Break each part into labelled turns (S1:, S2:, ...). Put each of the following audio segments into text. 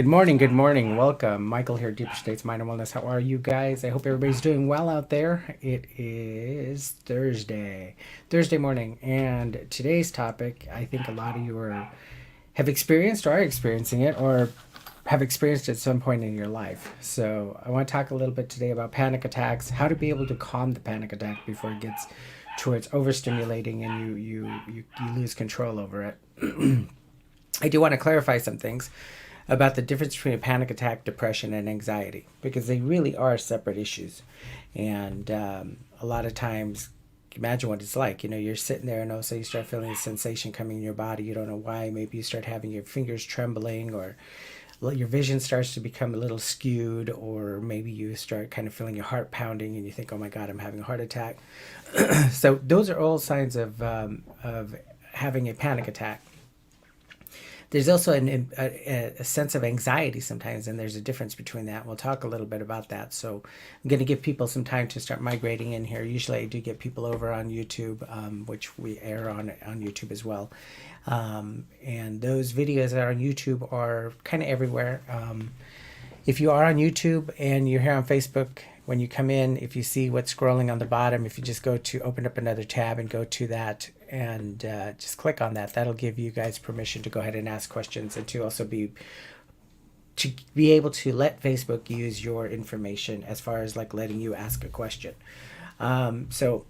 S1: Good morning, good morning. Welcome. Michael here, Deeper States Mind and Wellness. How are you guys? I hope everybody's doing well out there. It is Thursday morning, and today's topic, I think a lot of you have experienced or are experiencing it or have experienced at some point in your life. So I want to talk a little bit today about panic attacks, how to be able to calm the panic attack before it gets towards overstimulating and you lose control over it. I do want to clarify some things about the difference between a panic attack, depression, and anxiety, because they really are separate issues. And a lot of times, imagine what it's like. You're sitting there and also you start feeling a sensation coming in your body. You don't know why. Maybe you start having your fingers trembling, or your vision starts to become a little skewed, or maybe you start kind of feeling your heart pounding and you think, oh my God, I'm having a heart attack. So those are all signs of having a panic attack. There's also a sense of anxiety sometimes, and there's a difference between that. We'll talk a little bit about that. So I'm going to give people some time to start migrating in here. Usually I do get people over on YouTube, which we air on YouTube as well. And those videos that are on YouTube are kind of everywhere. If you are on YouTube and you're here on Facebook, when you come in, if you see what's scrolling on the bottom, if you just go to open up another tab and go to that and just click on that, that'll give you guys permission to go ahead and ask questions, and to also be able to let Facebook use your information as far as like letting you ask a question. So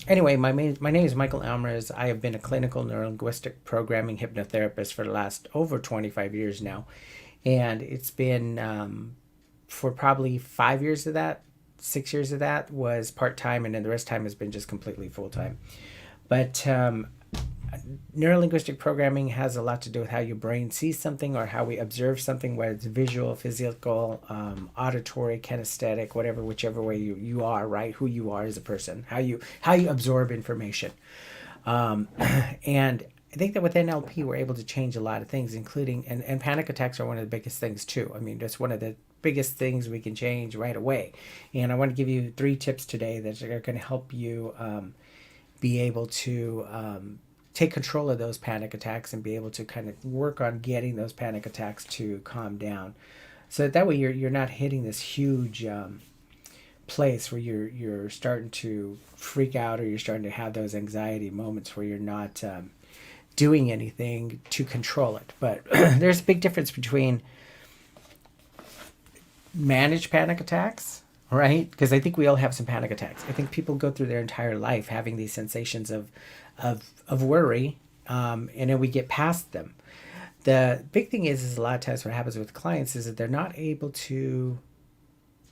S1: anyway, my name is Michael Almaraz. I have been a clinical neurolinguistic programming hypnotherapist for the last over 25 years now. And it's been for probably 5 years of that, 6 years of that was part-time, and then the rest of the time has been just completely full-time. But neurolinguistic programming has a lot to do with how your brain sees something or how we observe something, whether it's visual, physical, auditory, kinesthetic, whatever, whichever way you are, right? Who you are as a person, how you absorb information. And I think that with NLP, we're able to change a lot of things, including, and panic attacks are one of the biggest things too. I mean, that's one of the biggest things we can change right away. And I want to give you 3 tips today that are going to help you be able to take control of those panic attacks and be able to kind of work on getting those panic attacks to calm down. So that way you're not hitting this huge place where you're starting to freak out, or you're starting to have those anxiety moments where you're not doing anything to control it. But there's a big difference between managed panic attacks, right? Because I think we all have some panic attacks. I think people go through their entire life having these sensations of worry, and then we get past them. The big thing is a lot of times what happens with clients is that they're not able to,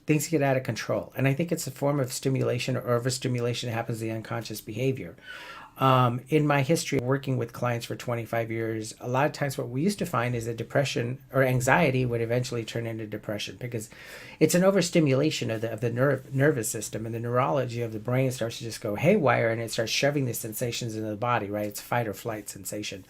S1: things get out of control. And I think it's a form of stimulation or overstimulation that happens in the unconscious behavior. In my history of working with clients for 25 years, a lot of times what we used to find is that depression or anxiety would eventually turn into depression, because it's an overstimulation of the nervous system, and the neurology of the brain starts to just go haywire, and it starts shoving these sensations into the body, right? It's fight or flight sensation.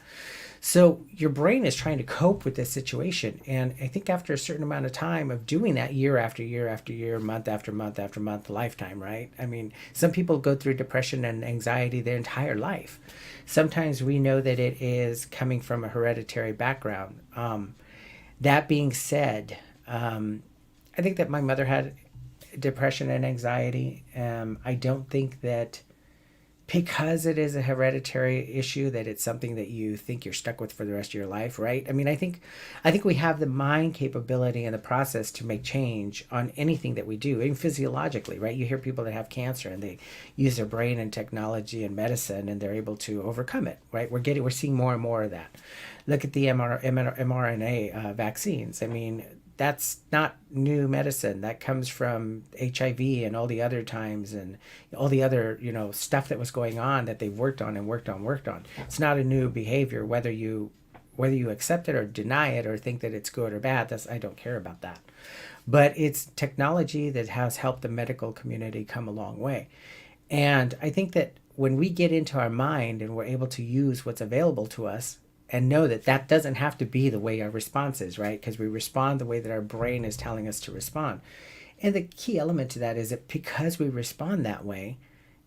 S1: So your brain is trying to cope with this situation. And I think after a certain amount of time of doing that, year after year after year, month after month after month, lifetime, right? I mean, some people go through depression and anxiety their entire life. Sometimes we know that it is coming from a hereditary background. That being said, I think that my mother had depression and anxiety. I don't think that because it is a hereditary issue that it's something that you think you're stuck with for the rest of your life, right? I mean, I think we have the mind capability and the process to make change on anything that we do, even physiologically, right? You hear people that have cancer and they use their brain and technology and medicine and they're able to overcome it, right? We're seeing more and more of that. Look at the mRNA vaccines. I mean, that's not new medicine. That comes from HIV and all the other times and all the other, stuff that was going on that they've worked on and worked on. It's not a new behavior, whether you accept it or deny it or think that it's good or bad. I don't care about that. But it's technology that has helped the medical community come a long way. And I think that when we get into our mind and we're able to use what's available to us, and know that that doesn't have to be the way our response is, right? Because we respond the way that our brain is telling us to respond. And the key element to that is that because we respond that way,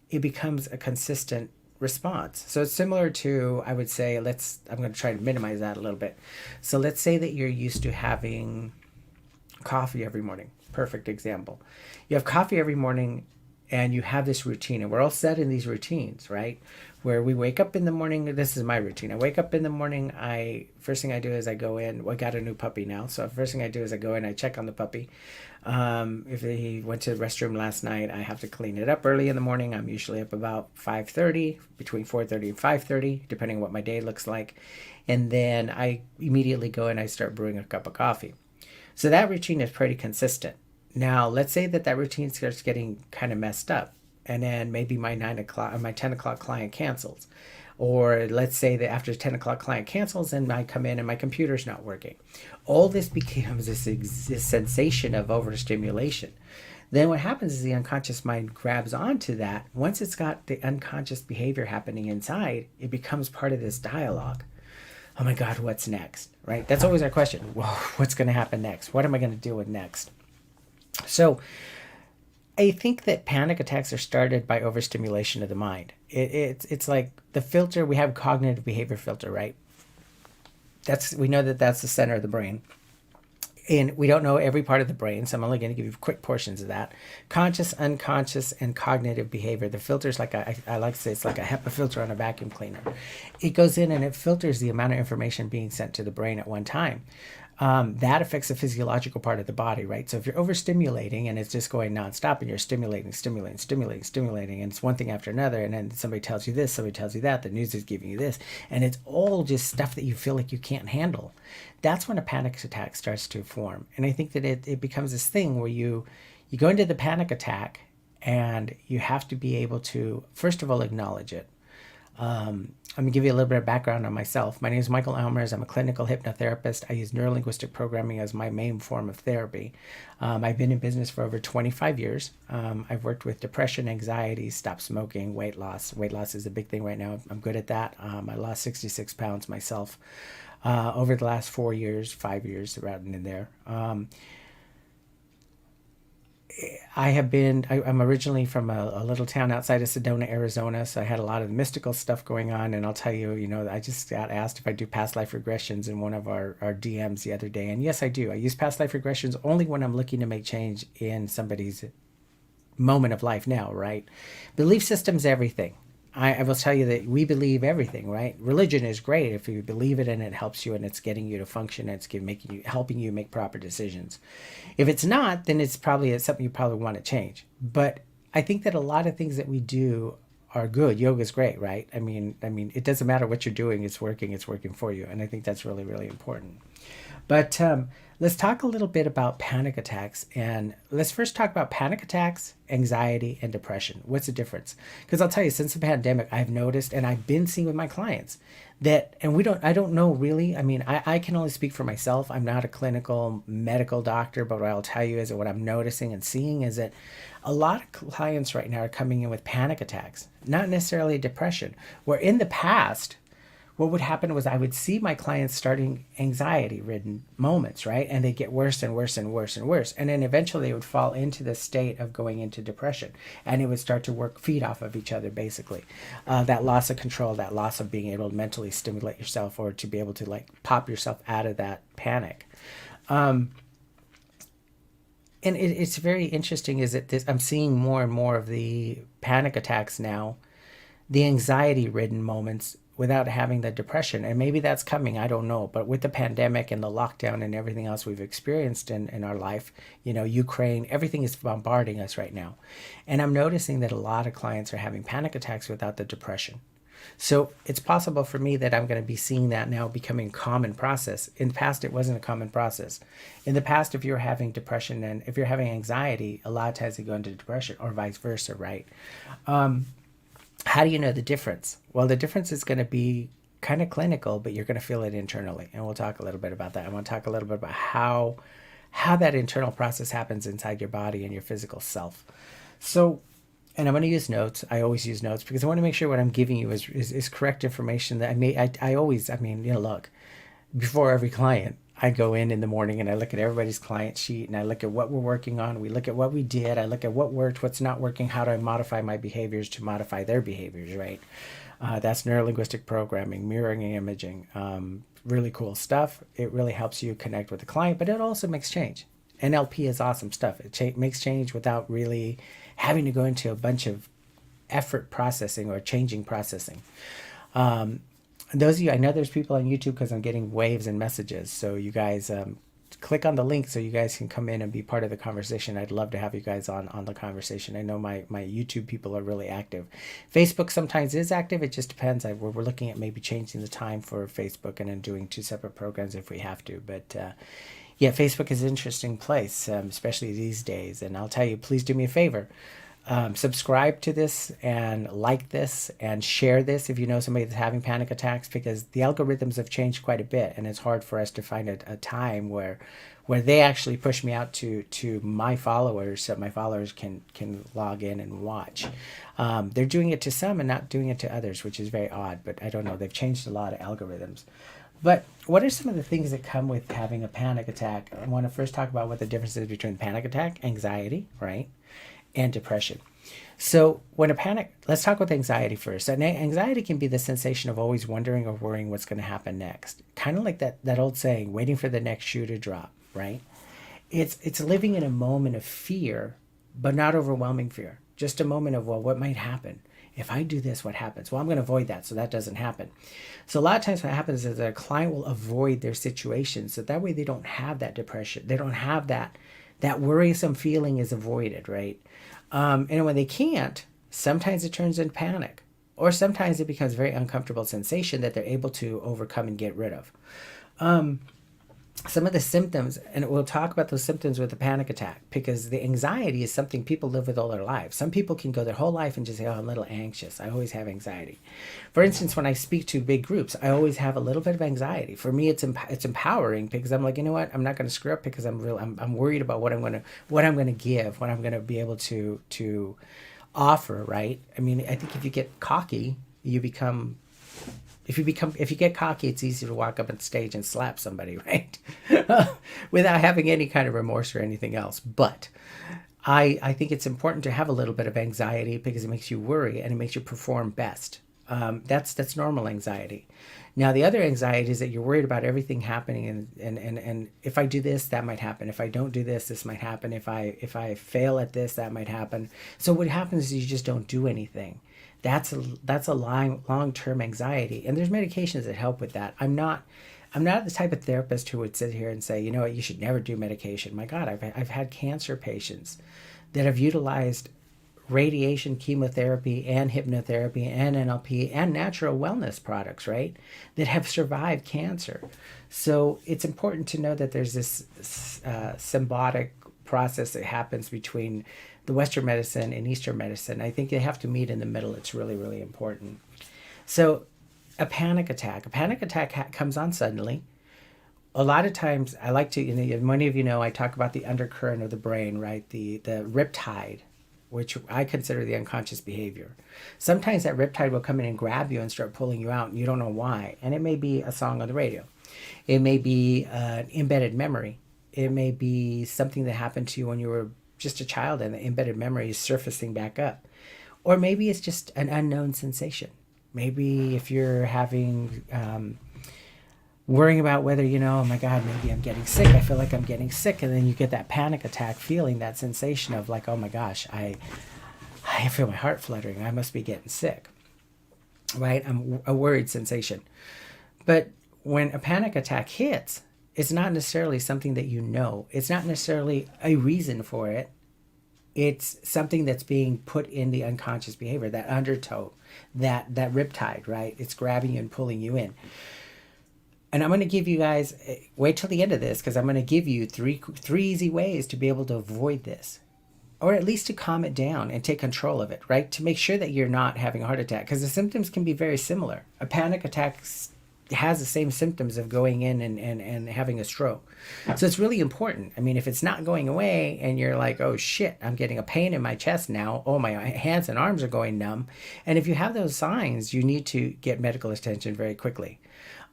S1: it becomes a consistent response. So it's similar to, I would say, I'm going to try to minimize that a little bit. So let's say that you're used to having coffee every morning. Perfect example. You have coffee every morning and you have this routine, and we're all set in these routines, right? Where we wake up in the morning. This is my routine. I wake up in the morning. First thing I do is I go in. Well, I got a new puppy now, so first thing I do is I go in. I check on the puppy. If he went to the restroom last night, I have to clean it up early in the morning. I'm usually up about 5:30, between 4:30 and 5:30, depending on what my day looks like. And then I immediately go and I start brewing a cup of coffee. So that routine is pretty consistent. Now, let's say that routine starts getting kind of messed up, and then maybe my 9 o'clock or my 10 o'clock client cancels. Or let's say that after 10 o'clock client cancels and I come in and my computer's not working. All this becomes this sensation of overstimulation. Then what happens is the unconscious mind grabs onto that. Once it's got the unconscious behavior happening inside, it becomes part of this dialogue. Oh my God, what's next? Right? That's always our question. Well, what's going to happen next? What am I going to deal with next? So I think that panic attacks are started by overstimulation of the mind. It's like the filter. We have cognitive behavior filter, right? We know that that's the center of the brain. And we don't know every part of the brain, so I'm only going to give you quick portions of that. Conscious, unconscious, and cognitive behavior. The filter is like I like to say it's like a HEPA filter on a vacuum cleaner. It goes in and it filters the amount of information being sent to the brain at one time. That affects the physiological part of the body, right? So if you're overstimulating and it's just going nonstop and you're stimulating, and it's one thing after another, and then somebody tells you this, somebody tells you that, the news is giving you this, and it's all just stuff that you feel like you can't handle. That's when a panic attack starts to form. And I think that it becomes this thing where you go into the panic attack and you have to be able to, first of all, acknowledge it. I'm going to give you a little bit of background on myself. My name is Michael Almers. I'm a clinical hypnotherapist. I use neurolinguistic programming as my main form of therapy. I've been in business for over 25 years. I've worked with depression, anxiety, stop smoking, weight loss. Weight loss is a big thing right now. I'm good at that. I lost 66 pounds myself over the last 5 years, around in there. I'm originally from a little town outside of Sedona, Arizona, so I had a lot of mystical stuff going on, and I'll tell you, I just got asked if I do past life regressions in one of our DMs the other day, and yes, I do. I use past life regressions only when I'm looking to make change in somebody's moment of life now, right? Belief system's everything. I will tell you that we believe everything, right? Religion is great if you believe it and it helps you and it's getting you to function and it's helping you make proper decisions. If it's not, then it's something you probably want to change. But I think that a lot of things that we do are good. Yoga is great, right? I mean, it doesn't matter what you're doing; it's working for you, and I think that's really, really important. But let's talk a little bit about panic attacks. And let's first talk about panic attacks, anxiety, and depression. What's the difference? Because I'll tell you, since the pandemic, I've noticed, and I've been seeing with my clients, that, and I don't know really, I can only speak for myself. I'm not a clinical medical doctor, but what I'll tell you is that what I'm noticing and seeing is that a lot of clients right now are coming in with panic attacks, not necessarily depression, where in the past, what would happen was I would see my clients starting anxiety-ridden moments, right? And they get worse and worse and worse and worse. And then eventually they would fall into the state of going into depression. And it would start to feed off of each other, basically. That loss of control, that loss of being able to mentally stimulate yourself or to be able to pop yourself out of that panic. And it's very interesting is that I'm seeing more and more of the panic attacks now, the anxiety-ridden moments, without having the depression. And maybe that's coming, I don't know. But with the pandemic and the lockdown and everything else we've experienced in our life, Ukraine, everything is bombarding us right now. And I'm noticing that a lot of clients are having panic attacks without the depression. So it's possible for me that I'm going to be seeing that now becoming a common process. In the past, it wasn't a common process. In the past, if you're having depression and if you're having anxiety, a lot of times they go into depression or vice versa, right? How do you know the difference? Well, the difference is going to be kind of clinical, but you're going to feel it internally. And we'll talk a little bit about that. I want to talk a little bit about how that internal process happens inside your body and your physical self. So, and I'm going to use notes. I always use notes because I want to make sure what I'm giving you is correct information that look, before every client, I go in the morning and I look at everybody's client sheet and I look at what we're working on. We look at what we did. I look at what worked, what's not working, how do I modify my behaviors to modify their behaviors, right? That's neurolinguistic programming, mirroring imaging. Really cool stuff. It really helps you connect with the client, but it also makes change. NLP is awesome stuff. It makes change without really having to go into a bunch of effort processing or changing processing. Those of you, I know there's people on YouTube because I'm getting waves and messages. So you guys click on the link so you guys can come in and be part of the conversation. I'd love to have you guys on the conversation. I know my YouTube people are really active. Facebook sometimes is active. It just depends. We're looking at maybe changing the time for Facebook and then doing 2 separate programs if we have to. But yeah, Facebook is an interesting place, especially these days. And I'll tell you, please do me a favor. Subscribe to this and like this and share this if you know somebody that's having panic attacks, because the algorithms have changed quite a bit and it's hard for us to find a time where they actually push me out to my followers so my followers can log in and watch. They're doing it to some and not doing it to others, which is very odd, but I don't know. They've changed a lot of algorithms. But what are some of the things that come with having a panic attack? I want to first talk about what the difference is between panic attack, anxiety, right, and depression. So let's talk with anxiety first. And anxiety can be the sensation of always wondering or worrying what's going to happen next. Kind of like that old saying, waiting for the next shoe to drop, right? It's living in a moment of fear, but not overwhelming fear. Just a moment of, well, what might happen? If I do this, what happens? Well, I'm going to avoid that so that doesn't happen. So a lot of times what happens is that a client will avoid their situation so that way they don't have that depression. They don't have that worrisome feeling is avoided, right? And when they can't, sometimes it turns into panic, or sometimes it becomes a very uncomfortable sensation that they're able to overcome and get rid of. Some of the symptoms, and we'll talk about those symptoms with the panic attack, because the anxiety is something people live with all their lives. Some people can go their whole life and just say, oh, I'm a little anxious. I always have anxiety. For instance, when I speak to big groups, I always have a little bit of anxiety. For me, it's empowering because I'm like, you know what? I'm not going to screw up because I'm worried about what I'm going to give, what I'm going to be able to offer, right? I mean, I think if you get cocky, if you get cocky, it's easy to walk up on stage and slap somebody, right? Without having any kind of remorse or anything else. But I think it's important to have a little bit of anxiety because it makes you worry and it makes you perform best. That's normal anxiety. Now, the other anxiety is that you're worried about everything happening and if I do this, that might happen. If I don't do this, this might happen. If I fail at this, that might happen. So what happens is you just don't do anything. That's a long-term anxiety, and there's medications that help with that. I'm not the type of therapist who would sit here and say, you know what, you should never do medication. My God, I've had cancer patients that have utilized radiation, chemotherapy, and hypnotherapy, and NLP, and natural wellness products, right, that have survived cancer. So it's important to know that there's this symbiotic process that happens between the Western medicine and Eastern medicine. I think they have to meet in the middle. It's really, really important. So a panic attack comes on suddenly. A lot of times I like to, many of you know, I talk about the undercurrent of the brain, right? The riptide, which I consider the unconscious behavior. Sometimes that riptide will come in and grab you and start pulling you out and you don't know why. And it may be a song on the radio. It may be an embedded memory. It may be something that happened to you when you were just a child and the embedded memory is surfacing back up. Or maybe it's just an unknown sensation. Maybe if you're having, worrying about whether, oh my God, maybe I'm getting sick. I feel like I'm getting sick. And then you get that panic attack feeling, that sensation of like, oh my gosh, I feel my heart fluttering. I must be getting sick, right? A worried sensation. But when a panic attack hits, it's not necessarily something that you know. It's not necessarily a reason for it. It's something that's being put in the unconscious behavior, that undertow, that riptide, right? It's grabbing you and pulling you in. And I'm going to give you guys, wait till the end of this, because I'm going to give you three easy ways to be able to avoid this. Or at least to calm it down and take control of it, right? To make sure that you're not having a heart attack, because the symptoms can be very similar. A panic attack has the same symptoms of going in and having a stroke. So it's really important. I mean, if it's not going away and you're like, oh shit, I'm getting a pain in my chest now. Oh, my hands and arms are going numb. And if you have those signs, you need to get medical attention very quickly.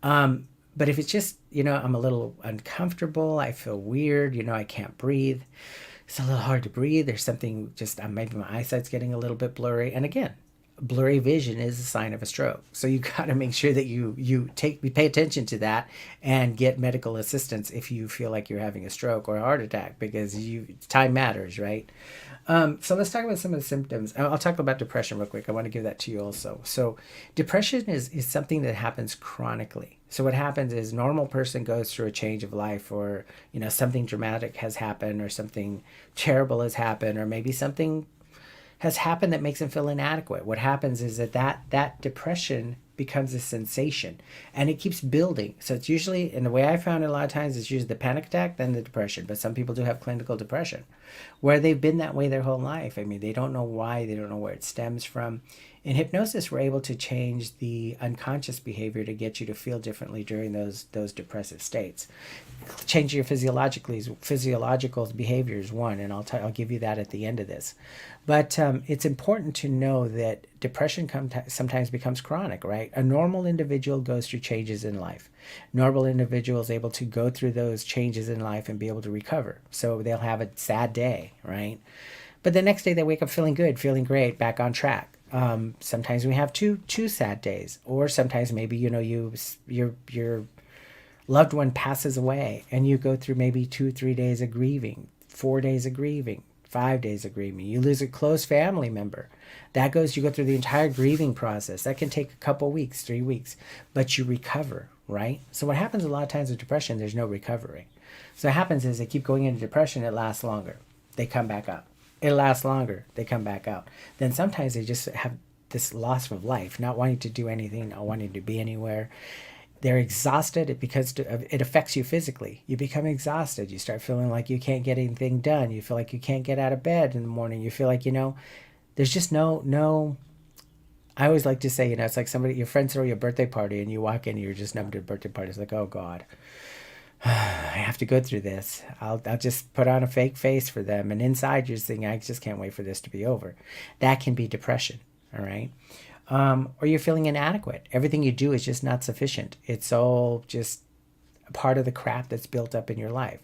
S1: But if it's just, I'm a little uncomfortable, I feel weird, I can't breathe. It's a little hard to breathe. There's something maybe my eyesight's getting a little bit blurry. And again, blurry vision is a sign of a stroke. So you got to make sure that you pay attention to that and get medical assistance if you feel like you're having a stroke or a heart attack, because time matters, right? So let's talk about some of the symptoms. I'll talk about depression real quick. I want to give that to you also. So depression is something that happens chronically. So what happens is normal person goes through a change of life, or something dramatic has happened, or something terrible has happened, or maybe something has happened that makes them feel inadequate. What happens is that depression becomes a sensation, and it keeps building. So it's usually, in the way I found it a lot of times, it's usually the panic attack, then the depression. But some people do have clinical depression where they've been that way their whole life. I mean, they don't know why, they don't know where it stems from. In hypnosis, we're able to change the unconscious behavior to get you to feel differently during those depressive states. Change your physiological behavior is one, and I'll give you that at the end of this. But it's important to know that depression sometimes becomes chronic, right? A normal individual goes through changes in life. Normal individual is able to go through those changes in life and be able to recover. So they'll have a sad day, right? But the next day they wake up feeling good, feeling great, back on track. Sometimes we have two sad days, or sometimes maybe your loved one passes away and you go through maybe 2-3 days of grieving, 4 days of grieving, 5 days of grieving. You lose a close family member. You go through the entire grieving process. That can take a couple weeks, 3 weeks, but you recover, right? So what happens a lot of times with depression, there's no recovery. So what happens is they keep going into depression, it lasts longer. They come back up. It lasts longer. They come back out. Then sometimes they just have this loss of life, not wanting to do anything, not wanting to be anywhere. They're exhausted because it affects you physically. You become exhausted. You start feeling like you can't get anything done. You feel like you can't get out of bed in the morning. You feel like, there's just no. I always like to say, it's like your friends throw you a birthday party and you walk in and you're just numb to a birthday party. It's like, oh God, I have to go through this. I'll just put on a fake face for them. And inside you're just thinking, I just can't wait for this to be over. That can be depression. All right. Or you're feeling inadequate. Everything you do is just not sufficient. It's all just part of the crap that's built up in your life.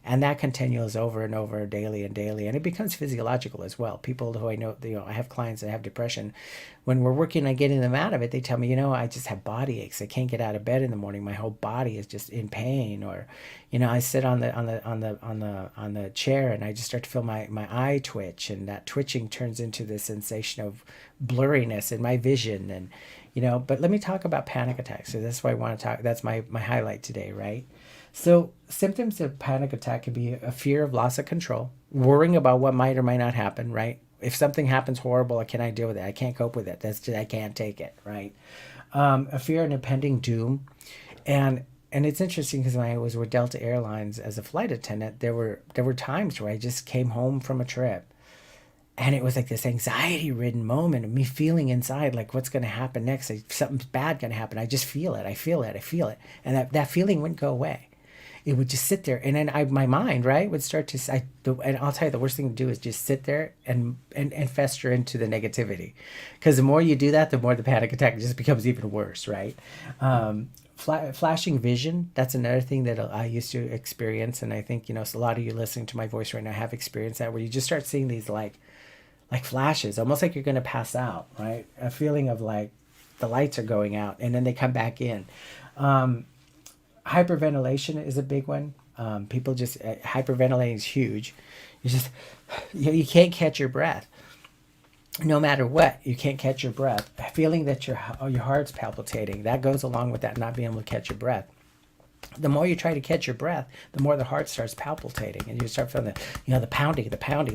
S1: And that continues over and over, daily and daily. And it becomes physiological as well. People who I know, I have clients that have depression. When we're working on getting them out of it, they tell me, I just have body aches. I can't get out of bed in the morning. My whole body is just in pain. Or, I sit on the chair and I just start to feel my eye twitch, and that twitching turns into this sensation of blurriness in my vision. And, but let me talk about panic attacks. So that's why I want to talk. That's my highlight today, right? So symptoms of panic attack can be a fear of loss of control, worrying about what might or might not happen, right? If something happens horrible, can I deal with it? I can't cope with it. I can't take it, right? A fear of impending doom. And it's interesting because when I was with Delta Airlines as a flight attendant, there were times where I just came home from a trip. And it was like this anxiety-ridden moment of me feeling inside, like, what's going to happen next? Something's bad going to happen. I just feel it. I feel it. And that feeling wouldn't go away. It would just sit there, and then my mind, right, would start to. And I'll tell you, the worst thing to do is just sit there and fester into the negativity, because the more you do that, the more the panic attack just becomes even worse, right? Flashing vision, that's another thing that I used to experience, and I think a lot of you listening to my voice right now have experienced that, where you just start seeing these like flashes, almost like you're going to pass out, right? A feeling of like the lights are going out and then they come back in. Hyperventilation is a big one. People just hyperventilating is huge. You can't catch your breath. No matter what, you can't catch your breath. Feeling that your heart's palpitating, that goes along with that not being able to catch your breath. The more you try to catch your breath, the more the heart starts palpitating, and you start feeling the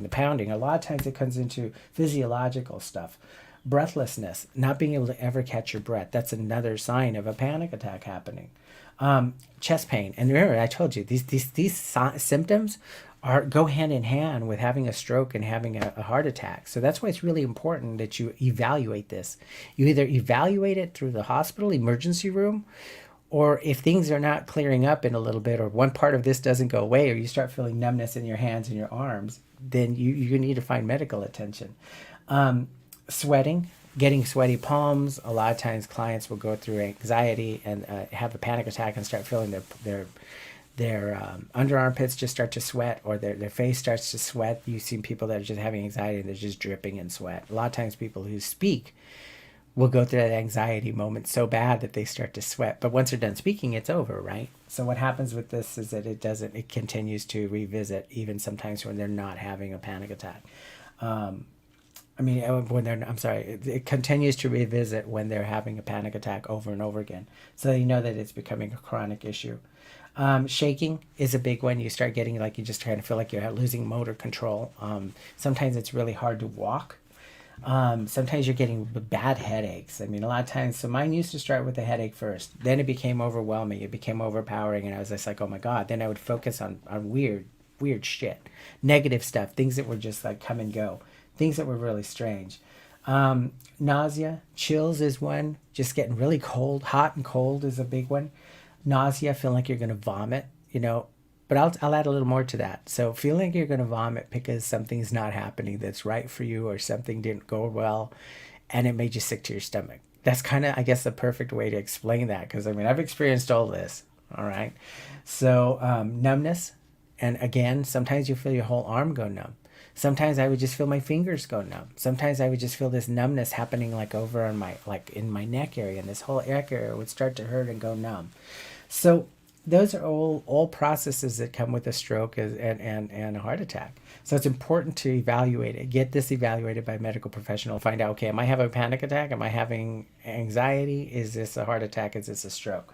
S1: pounding. A lot of times it comes into physiological stuff. Breathlessness, not being able to ever catch your breath. That's another sign of a panic attack happening. Chest pain. And remember, I told you, these symptoms go hand in hand with having a stroke and having a heart attack. So that's why it's really important that you evaluate this. You either evaluate it through the hospital emergency room, or if things are not clearing up in a little bit, or one part of this doesn't go away, or you start feeling numbness in your hands and your arms, then you need to find medical attention. Sweating, getting sweaty palms. A lot of times clients will go through anxiety and have a panic attack and start feeling their under armpits just start to sweat, or their face starts to sweat. You've seen people that are just having anxiety and they're just dripping in sweat. A lot of times people who speak will go through that anxiety moment so bad that they start to sweat. But once they're done speaking, it's over, right? So what happens with this is that it continues to revisit even sometimes when they're not having a panic attack. It continues to revisit when they're having a panic attack over and over again. So you know that it's becoming a chronic issue. Shaking is a big one. You start getting like you just kind of feel like you're losing motor control. Sometimes it's really hard to walk. Sometimes you're getting bad headaches. I mean, a lot of times, so mine used to start with a headache first. Then it became overwhelming. It became overpowering. And I was just like, oh my God. Then I would focus on weird shit, negative stuff, things that were just like come and go, things that were really strange. Nausea, chills is one. Just getting really cold, hot and cold is a big one. Nausea, feeling like you're going to vomit, but I'll add a little more to that. So feeling like you're going to vomit because something's not happening that's right for you, or something didn't go well and it made you sick to your stomach. That's kind of, I guess, the perfect way to explain that, because I mean, I've experienced all this. All right. So numbness. And again, sometimes you feel your whole arm go numb. Sometimes I would just feel my fingers go numb. Sometimes I would just feel this numbness happening like over on in my neck area, and this whole neck area would start to hurt and go numb. So those are all processes that come with a stroke and a heart attack. So it's important to evaluate it. Get this evaluated by a medical professional. Find out, okay, am I having a panic attack? Am I having anxiety? Is this a heart attack? Is this a stroke?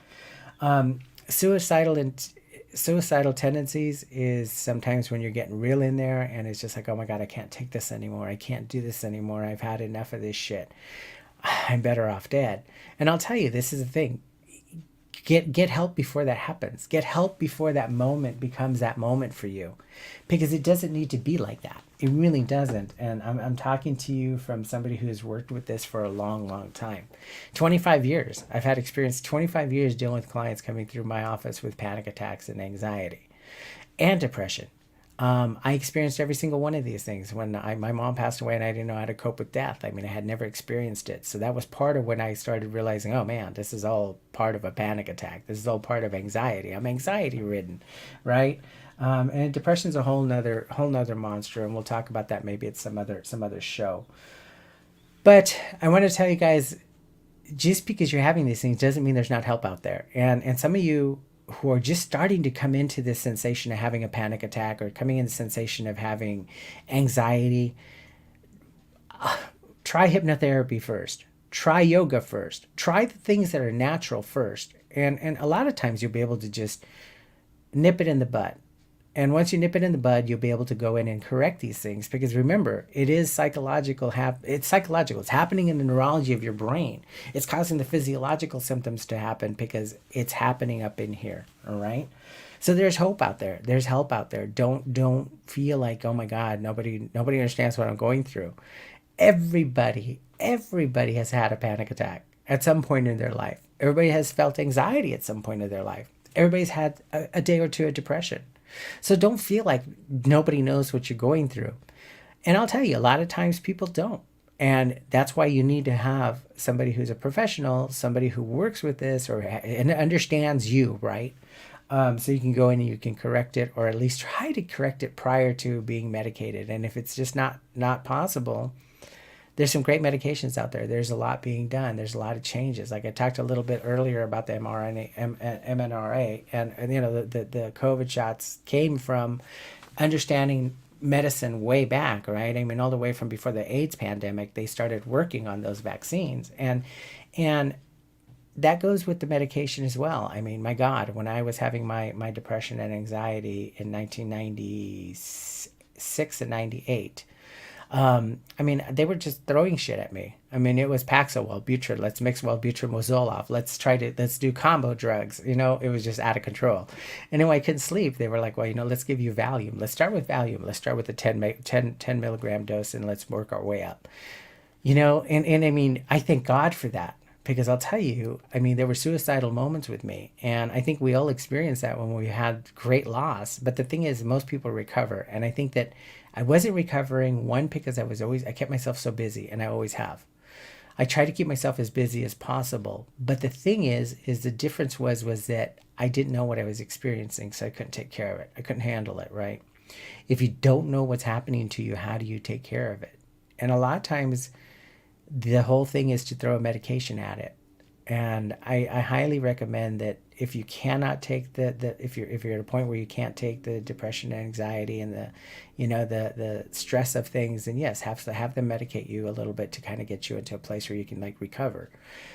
S1: Suicidal tendencies is sometimes when you're getting real in there and it's just like, oh my God, I can't take this anymore. I can't do this anymore. I've had enough of this shit. I'm better off dead. And I'll tell you, this is the thing. Get help before that happens. Get help before that moment becomes that moment for you, because it doesn't need to be like that. It really doesn't. And I'm talking to you from somebody who has worked with this for a long, long time. 25 years. I've had experience 25 years dealing with clients coming through my office with panic attacks and anxiety and depression. I experienced every single one of these things when my mom passed away and I didn't know how to cope with death. I mean, I had never experienced it. So that was part of when I started realizing, oh man, this is all part of a panic attack. This is all part of anxiety. I'm anxiety ridden, right? And depression's a whole nother monster. And we'll talk about that maybe at some other show. But I want to tell you guys, just because you're having these things doesn't mean there's not help out there. And some of you who are just starting to come into this sensation of having a panic attack, or coming in the sensation of having anxiety, try hypnotherapy first. Try yoga first. Try the things that are natural first. And a lot of times you'll be able to just nip it in the bud. And once you nip it in the bud, you'll be able to go in and correct these things. Because remember, it is psychological. It's psychological. It's happening in the neurology of your brain. It's causing the physiological symptoms to happen because it's happening up in here. All right. So there's hope out there. There's help out there. Don't feel like, oh my God, nobody understands what I'm going through. Everybody has had a panic attack at some point in their life. Everybody has felt anxiety at some point in their life. Everybody's had a day or two of depression. So don't feel like nobody knows what you're going through. And I'll tell you, a lot of times people don't. And that's why you need to have somebody who's a professional, somebody who works with this and understands you, right? So you can go in and you can correct it, or at least try to correct it prior to being medicated. And if it's just not possible, there's some great medications out there. There's a lot being done. There's a lot of changes. Like I talked a little bit earlier about the mRNA, and the COVID shots came from understanding medicine way back, right? I mean, all the way from before the AIDS pandemic, they started working on those vaccines, and that goes with the medication as well. I mean, my God, when I was having my depression and anxiety in 1996 and 98. I mean, they were just throwing shit at me. I mean, it was Paxil, Wellbutrin. Let's mix Wellbutrin with Zoloft. Let's do combo drugs. It was just out of control. And anyway, I couldn't sleep. They were like, well, let's give you Valium. Let's start with Valium. Let's start with the 10 milligram dose and let's work our way up. And I mean, I thank God for that, because I'll tell you, I mean, there were suicidal moments with me. And I think we all experience that when we had great loss. But the thing is, most people recover. And I think that I wasn't recovering, one, because I kept myself so busy, and I always have. I try to keep myself as busy as possible. But the thing is the difference was that I didn't know what I was experiencing, so I couldn't take care of it. I couldn't handle it, right? If you don't know what's happening to you, how do you take care of it? And a lot of times, the whole thing is to throw a medication at it. And I highly recommend that if you cannot take if you're at a point where you can't take the depression and anxiety and the stress of things, then yes, have them medicate you a little bit to kind of get you into a place where you can like recover.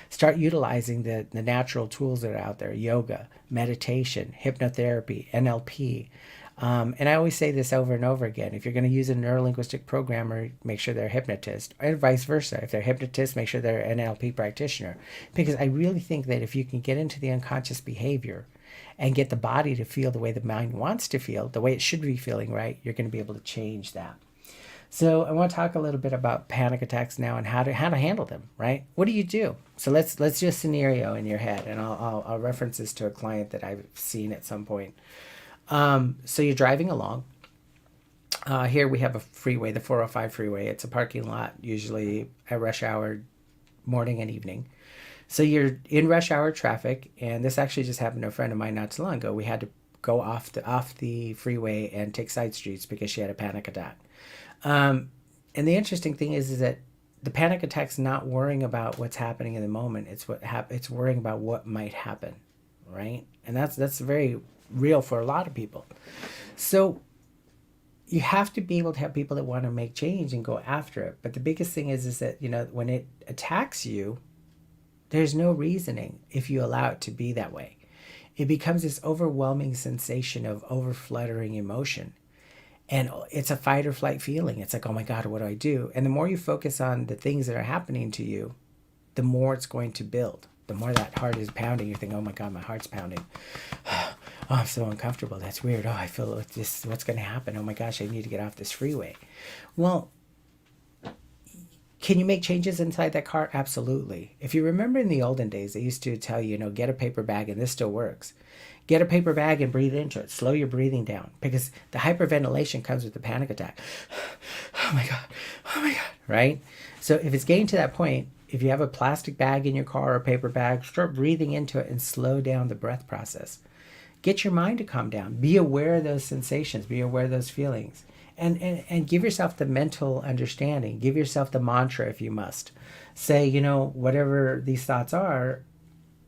S1: Start utilizing the natural tools that are out there: yoga, meditation, hypnotherapy, NLP. And I always say this over and over again. If you're going to use a neurolinguistic programmer, make sure they're a hypnotist, and vice versa. If they're a hypnotist, make sure they're an NLP practitioner. Because I really think that if you can get into the unconscious behavior and get the body to feel the way the mind wants to feel, the way it should be feeling, right, you're going to be able to change that. So I want to talk a little bit about panic attacks now and how to handle them, right? What do you do? So let's do a scenario in your head, and I'll reference this to a client that I've seen at some point. So you're driving along. Here we have a freeway, the 405 freeway. It's a parking lot, usually at rush hour, morning and evening. So you're in rush hour traffic, and this actually just happened to a friend of mine not too long ago. We had to go off the freeway and take side streets because she had a panic attack. And the interesting thing is that the panic attack's not worrying about what's happening in the moment. It's worrying about what might happen, right? And that's very real for a lot of people. So you have to be able to have people that want to make change and go after it. But the biggest thing is that, when it attacks you, there's no reasoning if you allow it to be that way. It becomes this overwhelming sensation of overfluttering emotion. And it's a fight or flight feeling. It's like, oh my God, what do I do? And the more you focus on the things that are happening to you, the more it's going to build. The more that heart is pounding, you think, oh my God, my heart's pounding. Oh, I'm so uncomfortable. That's weird. Oh, I feel like this. What's going to happen? Oh my gosh, I need to get off this freeway. Well, can you make changes inside that car? Absolutely. If you remember in the olden days, they used to tell you, get a paper bag, and this still works. Get a paper bag and breathe into it. Slow your breathing down, because the hyperventilation comes with the panic attack. Oh my God. Oh my God. Right? So if it's getting to that point, if you have a plastic bag in your car or a paper bag, start breathing into it and slow down the breath process. Get your mind to calm down. Be aware of those sensations. Be aware of those feelings. And give yourself the mental understanding. Give yourself the mantra if you must. Say, whatever these thoughts are,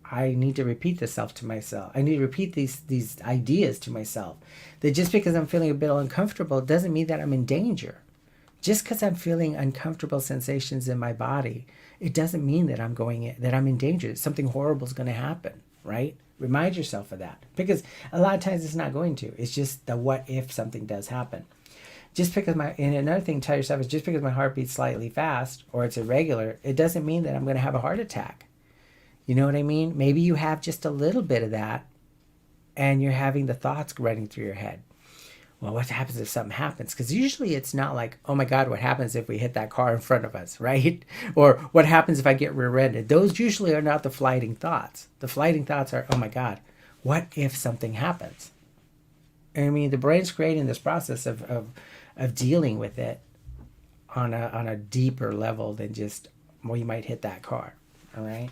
S1: I need to repeat this to myself. I need to repeat these ideas to myself. That just because I'm feeling a bit uncomfortable doesn't mean that I'm in danger. Just because I'm feeling uncomfortable sensations in my body, it doesn't mean that I'm in danger. Something horrible is going to happen, right? Remind yourself of that, because a lot of times it's not going to. It's just the what if something does happen. And another thing, tell yourself, is just because my heart beats slightly fast or it's irregular, it doesn't mean that I'm going to have a heart attack. You know what I mean? Maybe you have just a little bit of that, and you're having the thoughts running through your head. Well, what happens if something happens? Because usually it's not like, oh my God, what happens if we hit that car in front of us, right? Or what happens if I get rear-ended? Those usually are not the flighting thoughts. The flighting thoughts are, oh my God, what if something happens? I mean, the brain's creating this process of dealing with it on a deeper level than just, well, you might hit that car, all right?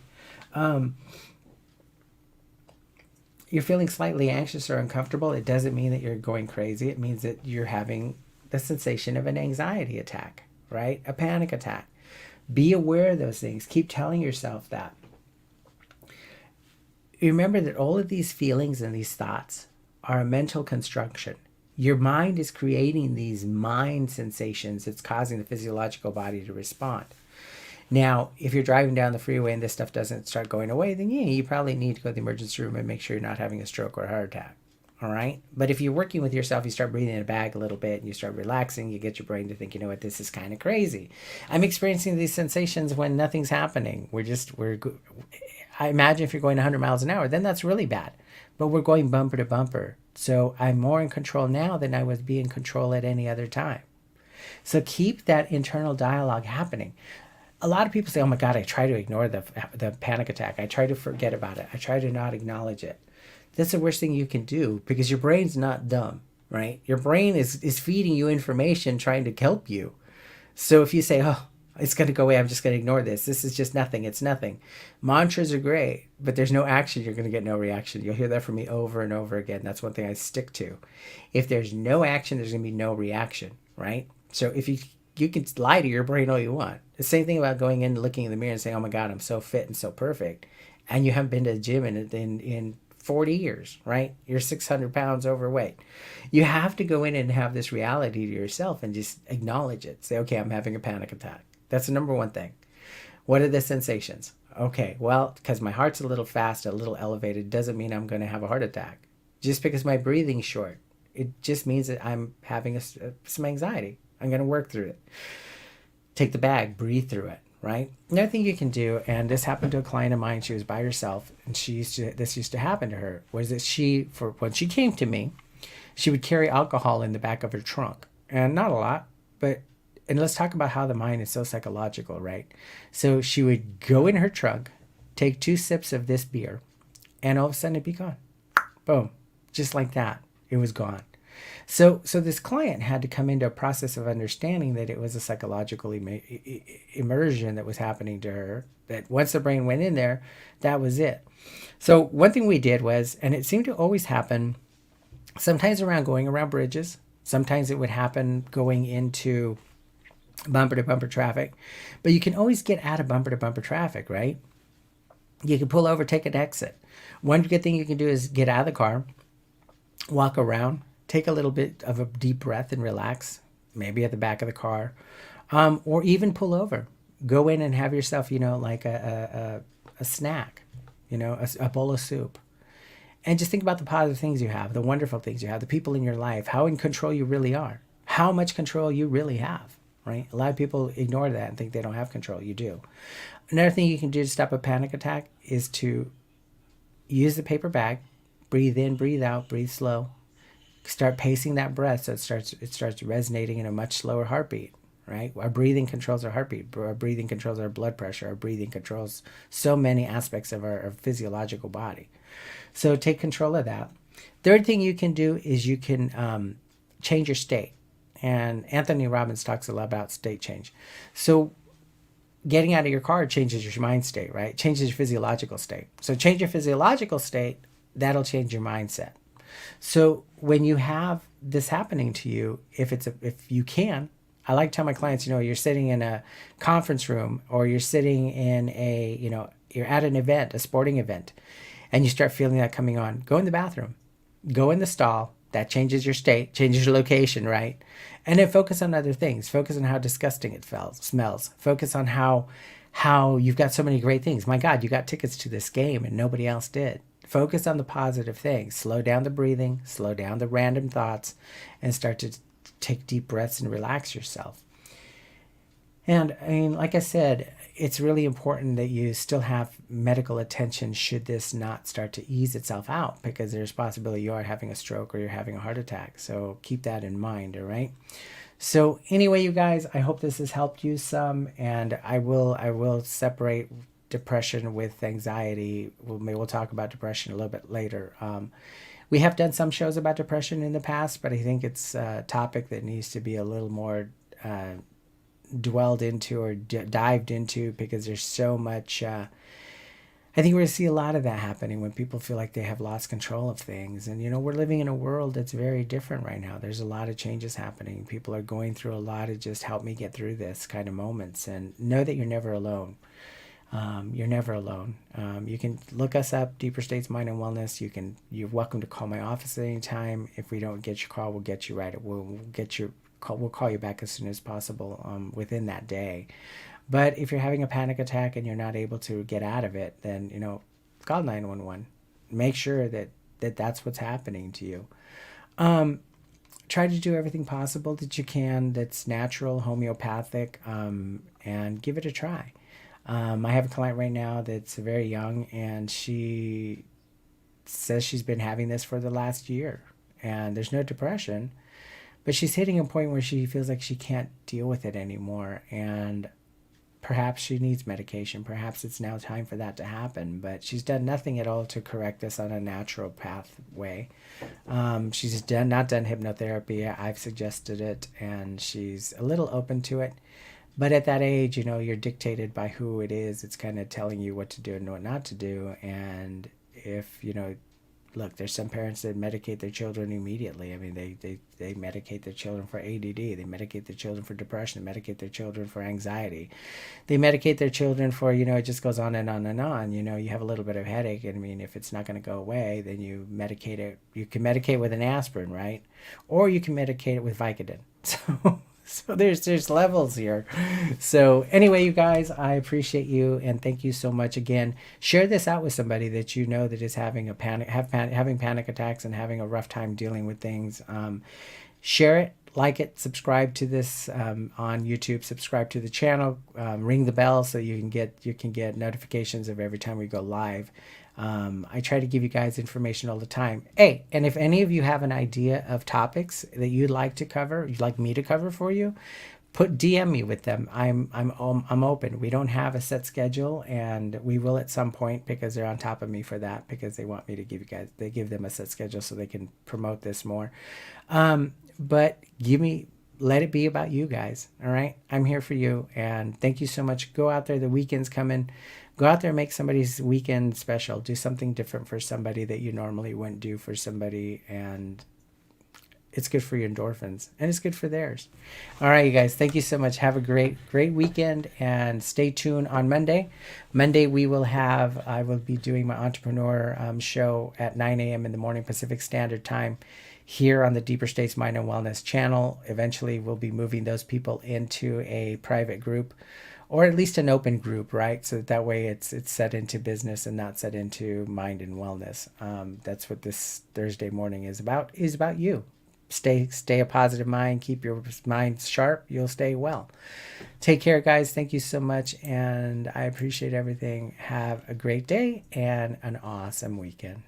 S1: You're feeling slightly anxious or uncomfortable, it doesn't mean that you're going crazy. It means that you're having the sensation of an anxiety attack, right? A panic attack. Be aware of those things. Keep telling yourself that. Remember that all of these feelings and these thoughts are a mental construction. Your mind is creating these mind sensations that's causing the physiological body to respond. Now, if you're driving down the freeway and this stuff doesn't start going away, then you probably need to go to the emergency room and make sure you're not having a stroke or a heart attack. All right? But if you're working with yourself, you start breathing in a bag a little bit and you start relaxing, you get your brain to think, this is kind of crazy. I'm experiencing these sensations when nothing's happening. I imagine if you're going 100 miles an hour, then that's really bad. But we're going bumper to bumper. So I'm more in control now than I would be in control at any other time. So keep that internal dialogue happening. A lot of people say, oh my God, I try to ignore the panic attack. I try to forget about it. I try to not acknowledge it. That's the worst thing you can do, because your brain's not dumb, right? Your brain is feeding you information, trying to help you. So if you say, oh, It's going to go away. I'm just going to ignore this. This is just nothing. It's nothing. Mantras are great, but there's no action. You're going to get no reaction. You'll hear that from me over and over again. That's one thing I stick to. If there's no action, there's going to be no reaction, right? So if you can lie to your brain all you want. The same thing about going in and looking in the mirror and saying, oh my God, I'm so fit and so perfect. And you haven't been to the gym in 40 years, right? You're 600 pounds overweight. You have to go in and have this reality to yourself and just acknowledge it. Say, okay, I'm having a panic attack. That's the number one thing. What are the sensations? Okay, well, because my heart's a little fast, a little elevated, doesn't mean I'm going to have a heart attack. Just because my breathing's short, it just means that I'm having some anxiety. I'm going to work through it. Take the bag, breathe through it, right? Another thing you can do, and this happened to a client of mine, she was by herself, and this used to happen to her, was that when she came to me, she would carry alcohol in the back of her trunk. And not a lot, and let's talk about how the mind is so psychological, right? So she would go in her trunk, take 2 sips of this beer, and all of a sudden it'd be gone. Boom. Just like that. It was gone. So this client had to come into a process of understanding that it was a psychological immersion that was happening to her, that once the brain went in there, that was it. So one thing we did was, and it seemed to always happen sometimes going around bridges, sometimes it would happen going into bumper to bumper traffic, but you can always get out of bumper to bumper traffic, right? You can pull over, take an exit. One good thing you can do is get out of the car, walk around, take a little bit of a deep breath and relax, maybe at the back of the car, or even pull over. Go in and have yourself, like a snack, a bowl of soup. And just think about the positive things you have, the wonderful things you have, the people in your life, how in control you really are, how much control you really have, right? A lot of people ignore that and think they don't have control. You do. Another thing you can do to stop a panic attack is to use the paper bag, breathe in, breathe out, breathe slow. Start pacing that breath so it starts resonating in a much slower heartbeat, right? Our breathing controls our heartbeat. Our breathing controls our blood pressure. Our breathing controls so many aspects of our physiological body. So take control of that. Third thing you can do is you can change your state. And Anthony Robbins talks a lot about state change. So getting out of your car changes your mind state, right? Changes your physiological state. So change your physiological state, that'll change your mindset. So when you have this happening to you, if you can, I like to tell my clients, you're sitting in a conference room or you're sitting in you're at an event, a sporting event, and you start feeling that coming on, go in the bathroom, go in the stall. That changes your state, changes your location, right? And then focus on other things. Focus on how disgusting it smells. Focus on how you've got so many great things. My God, you got tickets to this game and nobody else did. Focus on the positive things. Slow down the breathing, slow down the random thoughts, and start to take deep breaths and relax yourself. And I mean, like I said, it's really important that you still have medical attention should this not start to ease itself out, because there's a possibility you are having a stroke or you're having a heart attack. So keep that in mind, all right? So anyway, you guys, I hope this has helped you some, and I will separate depression with anxiety. We'll talk about depression a little bit later. We have done some shows about depression in the past, but I think it's a topic that needs to be a little more dwelled into or dived into, because there's so much I think we're going to see a lot of that happening when people feel like they have lost control of things. And we're living in a world that's very different right now. There's a lot of changes happening. People are going through a lot of just help me get through this kind of moments, and know that you're never alone. You're never alone. You can look us up, Deeper States Mind and Wellness. You're welcome to call my office at any time. If we don't get your call, we'll get you right. We'll call you back as soon as possible within that day. But if you're having a panic attack and you're not able to get out of it, then call 911. Make sure that that's what's happening to you. Try to do everything possible that you can that's natural, homeopathic, and give it a try. I have a client right now that's very young, and she says she's been having this for the last year, and there's no depression, but she's hitting a point where she feels like she can't deal with it anymore, and perhaps she needs medication. Perhaps it's now time for that to happen, but she's done nothing at all to correct this on a natural pathway. She's not done hypnotherapy. I've suggested it, and she's a little open to it. But at that age, you know, you're dictated by who it is. It's kind of telling you what to do and what not to do. And if, you know, look, there's some parents that medicate their children immediately. I mean, they medicate their children for ADD. They medicate their children for depression. They medicate their children for anxiety. They medicate their children for, you know, it just goes on and on and on. You know, you have a little bit of headache. And I mean, if it's not going to go away, then you medicate it. You can medicate with an aspirin, right? Or you can medicate it with Vicodin. So there's levels here. So anyway, you guys, I appreciate you and thank you so much again. Share this out with somebody that you know that is having having panic attacks and having a rough time dealing with things. Share it, like it, subscribe to this on YouTube, subscribe to the channel, ring the bell so you can get notifications of every time we go live. I try to give you guys information all the time. Hey, and if any of you have an idea of topics that you'd like to cover, you'd like me to cover for you, DM me with them. I'm open. We don't have a set schedule, and we will at some point because they're on top of me for that because they want me to give them a set schedule so they can promote this more. But let it be about you guys. All right. I'm here for you. And thank you so much. Go out there. The weekend's coming. Go out there and make somebody's weekend special. Do something different for somebody that you normally wouldn't do for somebody. And it's good for your endorphins. And it's good for theirs. All right, you guys. Thank you so much. Have a great weekend. And stay tuned on Monday. Monday, I will be doing my entrepreneur show at 9 a.m. in the morning Pacific Standard Time here on the Deeper States Mind and Wellness channel. Eventually, we'll be moving those people into a private group or at least an open group, right? So that way it's set into business and not set into mind and wellness. That's what this Thursday morning is about you. Stay a positive mind. Keep your mind sharp. You'll stay well. Take care, guys. Thank you so much. And I appreciate everything. Have a great day and an awesome weekend.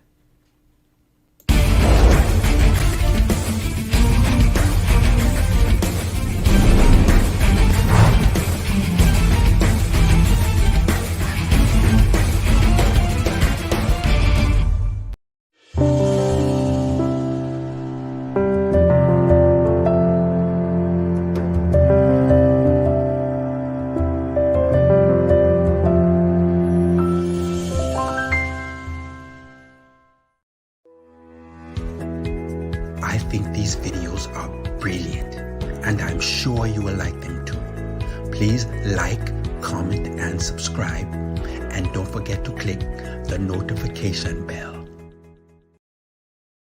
S2: I think these videos are brilliant, and I'm sure you will like them too. Please like, comment, and subscribe, and don't forget to click the notification bell.